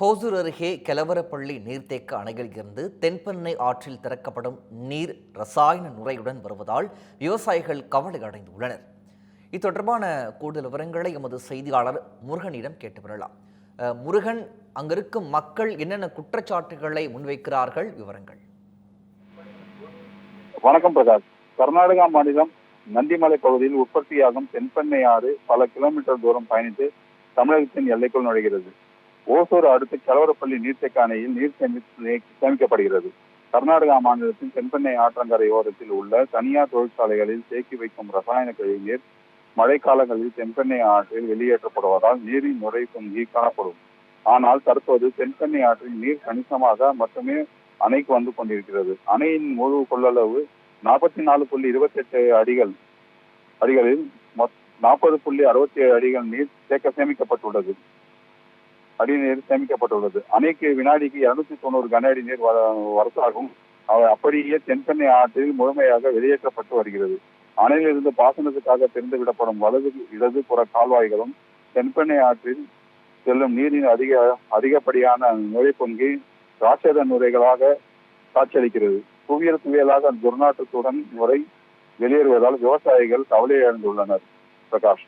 ஹோசூர் அருகே கெலவரப்பள்ளி நீர்த்தேக்க அணையிலிருந்து தென்பெண்ணை ஆற்றில் திறக்கப்படும் நீர் ரசாயன நுரையுடன் வருவதால் விவசாயிகள் கவலை அடைந்துள்ளனர். இது தொடர்பான கூடுதல் விவரங்களை எமது செய்தியாளர் முருகனிடம் கேட்டு வரலாம். முருகன், அங்கிருக்கும் மக்கள் என்னென்ன குற்றச்சாட்டுகளை முன்வைக்கிறார்கள்? விவரங்கள். வணக்கம் பிரகாஷ். கர்நாடகா மாநிலம் நந்திமலை பகுதியில் உற்பத்தியாகும் தென்பெண்ணை ஆறு பல கிலோமீட்டர் தூரம் பயணித்து தமிழகத்தின் எல்லைக்குள் நுழைகிறது. ஓசூர் அடுத்த கெலவரப்பள்ளி நீர்த்தேக்க அணையில் நீர் சேமிக்கப்படுகிறது. கர்நாடகா மாநிலத்தின் தென்பெண்ணை ஆற்றங்கரை ஓரத்தில் உள்ள தனியார் தொழிற்சாலைகளில் தேக்கி வைக்கும் ரசாயன கழிவு நீர் மழைக்காலங்களில் தென்பெண்ணை ஆற்றில் வெளியேற்றப்படுவதால் நீரின் நுரை பொங்கி காணப்படும். ஆனால் தற்போது தென்பெண்ணை ஆற்றில் நீர் கணிசமாக மட்டுமே அணைக்கு வந்து கொண்டிருக்கிறது. அணையின் முழு கொள்ளளவு 44.28 அடிகளில் 40.67 அடிகள் நீர் சேமிக்கப்பட்டுள்ளது. அணைக்கு வினாடிக்கு 290 கன அடி நீர் வரத்தாகும். அப்படியே தென்பெண்ணை ஆற்றில் முழுமையாக வெளியேற்றப்பட்டு வருகிறது. அணையிலிருந்து பாசனத்துக்காக திறந்து விடப்படும் இடது புற கால்வாய்களும் தென்பெண்ணை ஆற்றில் செல்லும் நீரின் அதிகப்படியான நுரை பொங்கி ராட்சத நுரைகளாக காட்சியளிக்கிறது. குவியலாக துர்நாற்றத்துடன் நுரை வெளியேறுவதால் விவசாயிகள் கவலையடைந்துள்ளனர். பிரகாஷ்.